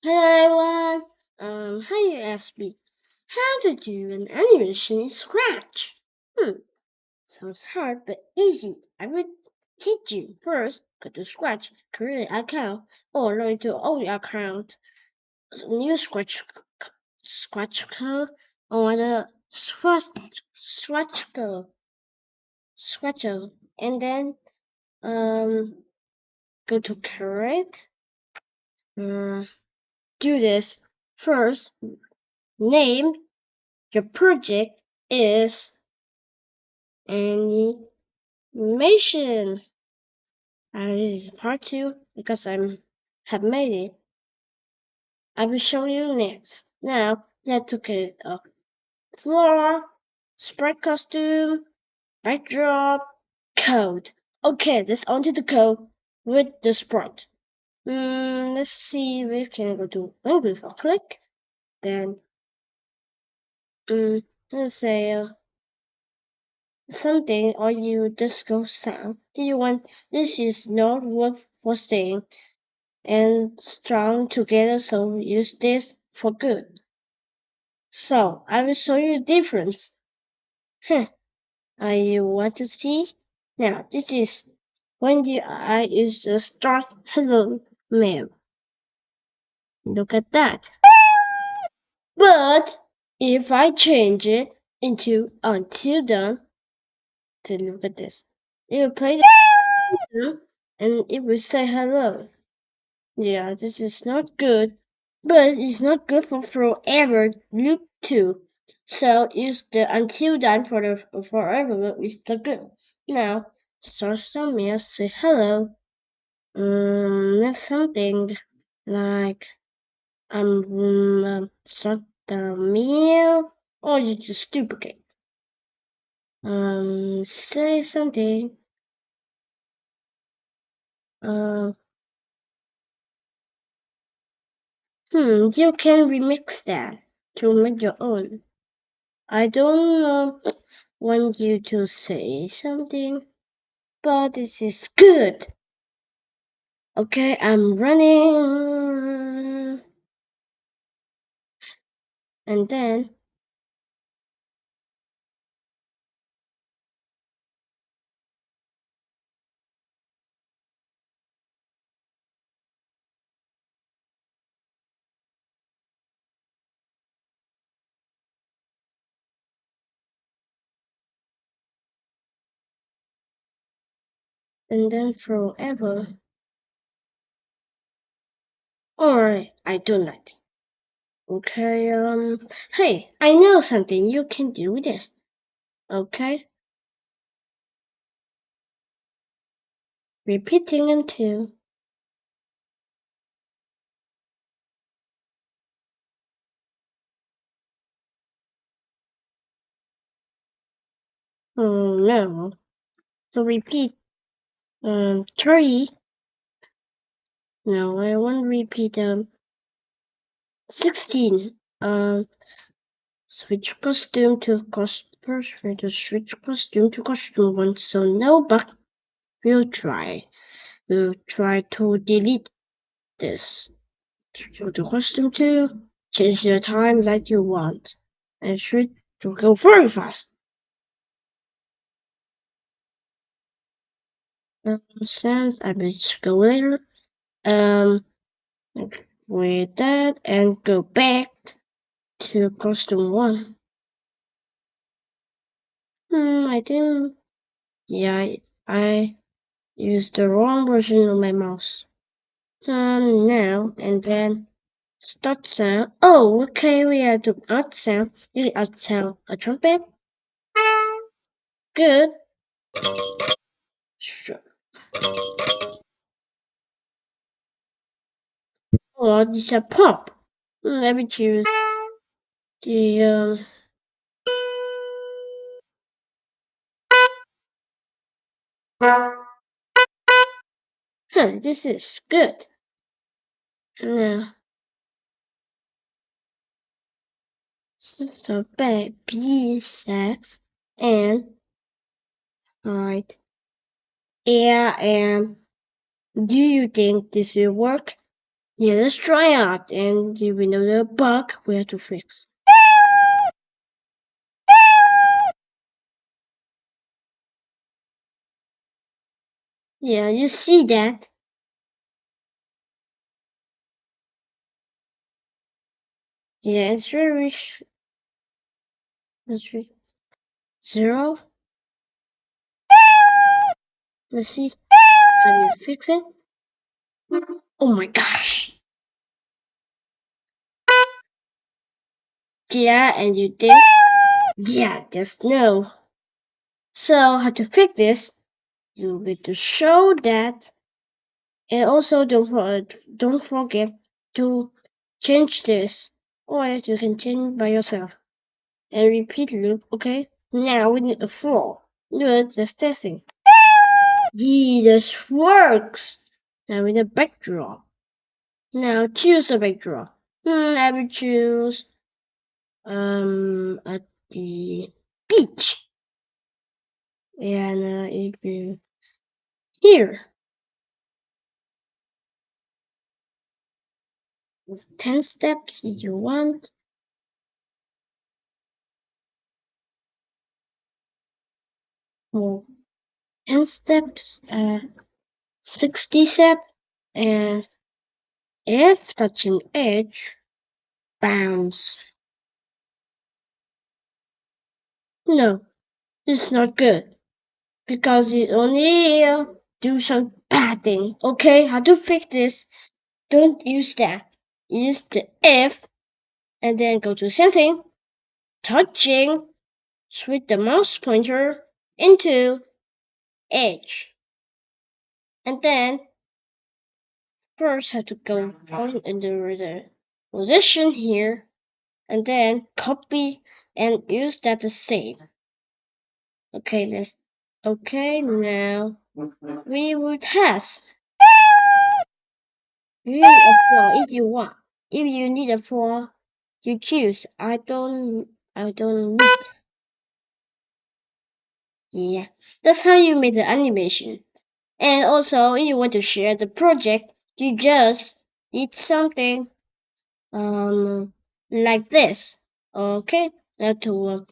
Hello everyone. How you ask me how to do an animation in Scratch? Sounds hard but easy. I will teach you. First, go to Scratch, create an account, or log into old account. New Scratch code or the Scratch code, and then go to create. Do this first. Name your project is animation. And this is part 2 because I have made it. I will show you next. Now, let's look at floor, sprite costume, backdrop, code. Okay, let's onto the code with the sprite. Let's see, we can go to language or click. Then, let's say something or you just go sound. Do you want this is not work for staying and strong together, so use this for good. So I will show you the difference. Huh. Are you want to see? Now this is when the I is the start hello mail. Look at that. But if I change it into until done, then look at this. It will play the and it will say hello. Yeah, this is not good, but it's not good for forever loop too. So use the until done for the forever loop is the good. Now start some meal, say hello. That's something like start the meal or you just duplicate. Say something. Uh, you can remix that to make your own. I don't want you to say something, but this is good. Okay, I'm running. And then forever. Or I don't like. Okay, hey, I know something. You can do this. Okay? Repeating until. Oh no. So repeat 3. No, I want to repeat 16. Switch costume to costume. Switch costume to costume 1. So no bug. We'll try. We'll try to delete this. So the costume 2. Change the time that you want. And switch to go very fast. Since I will go later. With that and go back to costume 1. I think, yeah, I used the wrong version of my mouse. Now and then start sound. Oh, okay, we have to add sound. You add sound. A trumpet. Good. Sure. Or this a pop. Let me choose the this is good. Now so B sex and right. Yeah, and do you think this will work? Yeah, let's try out, and if we know the bug, we have to fix. Yeah, you see that? Yeah, it's very. Let's see. 0. Let's see. How do you fix it? Oh my gosh. Yeah, and you think? Yeah, just no. So, how to fix this? You need to show that, and also don't forget to change this, or you can change by yourself and repeat loop. Okay. Now we need a floor. Good, just testing. Yeah, this works. Now we need a backdrop. Now choose a backdrop. I will choose at the beach, and it will here. 10 steps if you want. More 10 steps, 60 steps, and if touching edge, bounce. No, it's not good because it only do some bad thing. Okay, how to fix this? Don't use that. Use the F and then go to setting, touching, switch the mouse pointer into edge, and then first have to go on into the position here, and then copy and use that the same. Okay, now we will test. You need a floor if you want. If you need a floor, you choose. I don't need. Yeah, that's how you make the animation. And also, if you want to share the project, you just need something like this. Okay, now to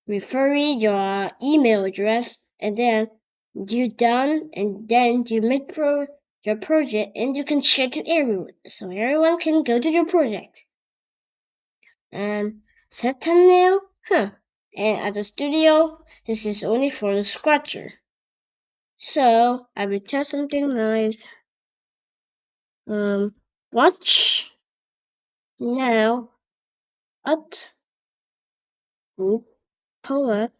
refer your email address, and then you done, and then you make your project, and you can share to everyone, so everyone can go to your project. And set thumbnail, and at the studio, this is only for the scratcher. So I will tell something like, watch now at poet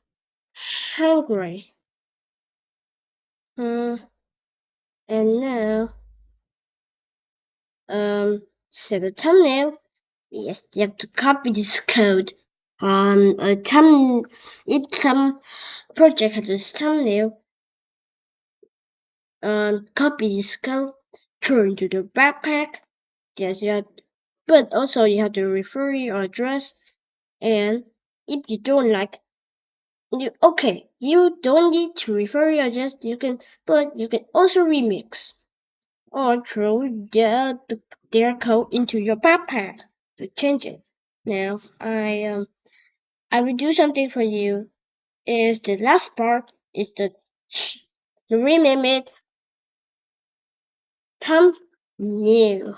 hungry. And now set a thumbnail. Yes, you have to copy this code. If some project has a thumbnail, copy this code, throw into the backpack. Yes, but also you have to refer your address. And if you don't like, you don't need to refer your address. But you can also remix or throw their code into your backpack to change it. Now I will do something for you. Is the last part is the rename it thumbnail.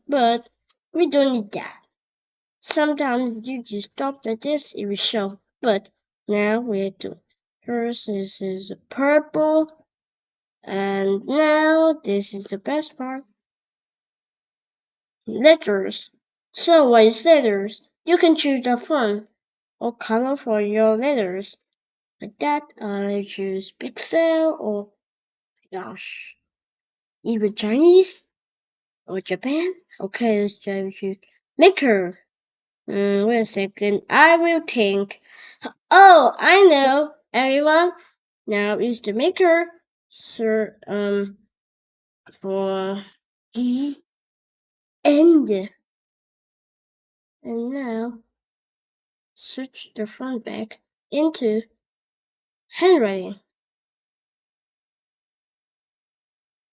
But we don't need that. Sometimes you just stop like this, it will show. But now we have to. First, this is purple, and now this is the best part. Letters. So what is letters? You can choose the font or color for your letters. Like that, I choose pixel or gosh, either Chinese or Japan. Okay, let's try choose maker. Wait a second, I will think. Oh, I know, everyone. Now is the maker. Sir, for the end. And now switch the front back into handwriting.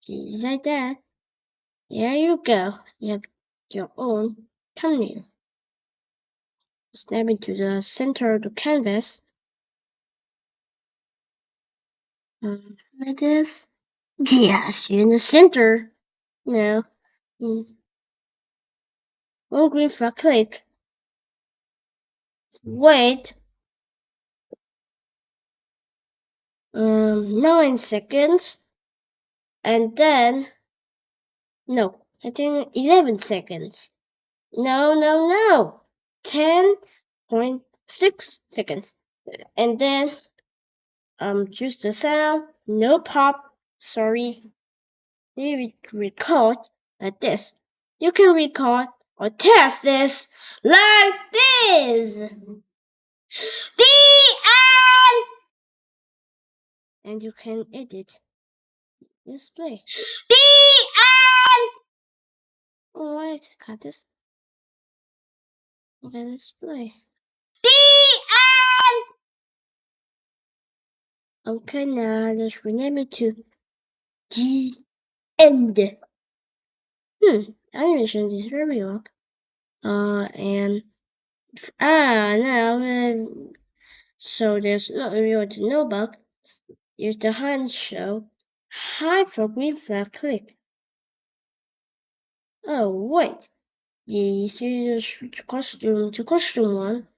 Just like that. There you go. You have your own thumbnail. Snap it to the center of the canvas. Like this. Yes, you're in the center. Now, one green flag click. Wait 9 seconds, and then I think 11 seconds. No, 10.6 seconds, and then choose the sound. No pop. Sorry, you record like this. You can record or test this like this. The end. And you can edit display. The end. Alright, cut this. Okay, display. The end. Okay, now let's rename it to the end. Animation is very long. And now so there's no bug. Use the hand show. Hide for green flag click. Oh wait. Yes, you switch costume to costume one.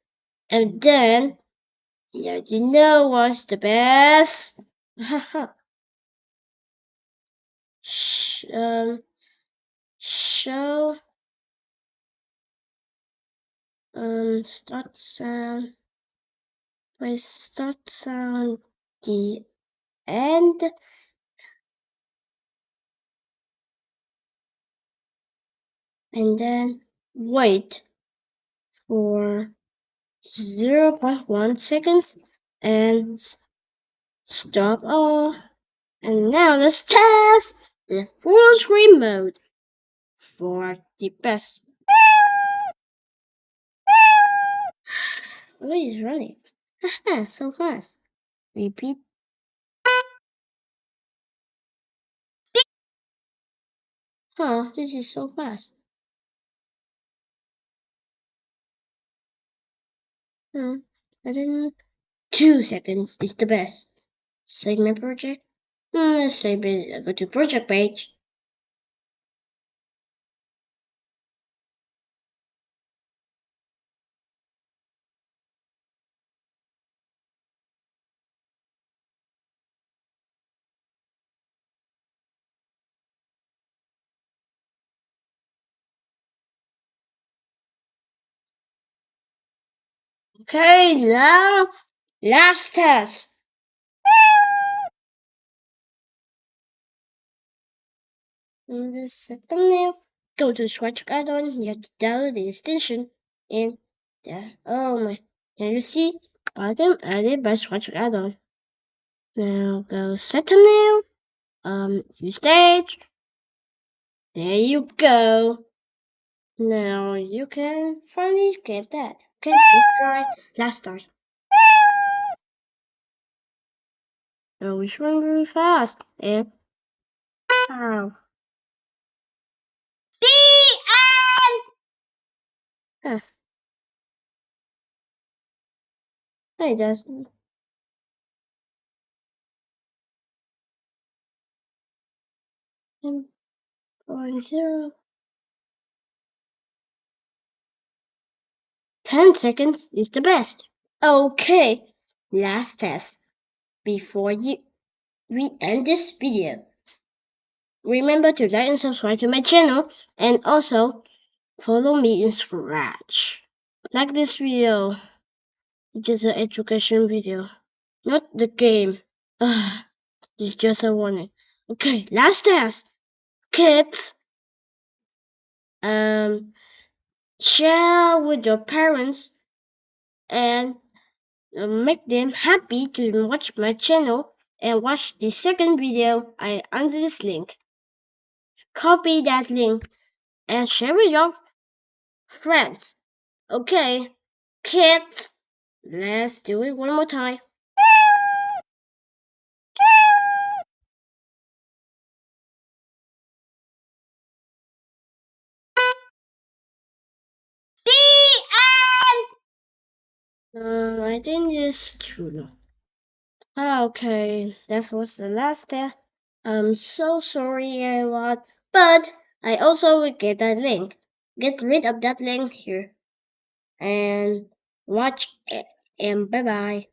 And then you know what's the best? Haha. Show start sound. Press start sound the end. And then wait for 0.1 seconds and stop all. And now let's test the full screen mode for the best. What is running? Haha, so fast. Repeat. Huh, this is so fast. I think 2 seconds is the best. Save my project. Let's save it. Go to project page. Okay, now last test. Set thumbnail. Go to Scratch add-on. You have to download the extension in there. Oh my! Can you see? Item added by Scratch add-on. Now go set thumbnail. Use stage. There you go. Now you can finally get that. Okay, let's try last time. Oh, which one really fast? And how? The end. Huh. Hey, that's 10.0. 10 seconds is the best. Okay, last test before we end this video. Remember to like and subscribe to my channel and also follow me in Scratch. Like this video, it's just an education video, not the game. It's just a warning. Okay, last test. Kids, share with your parents and make them happy to watch my channel and watch the second video under this link. Copy that link and share with your friends. Okay, kids, let's do it one more time. I think it's true now. Ah, okay, that was the last step. I'm so sorry, everyone. But I also will get that link. Get rid of that link here and watch it. And bye bye.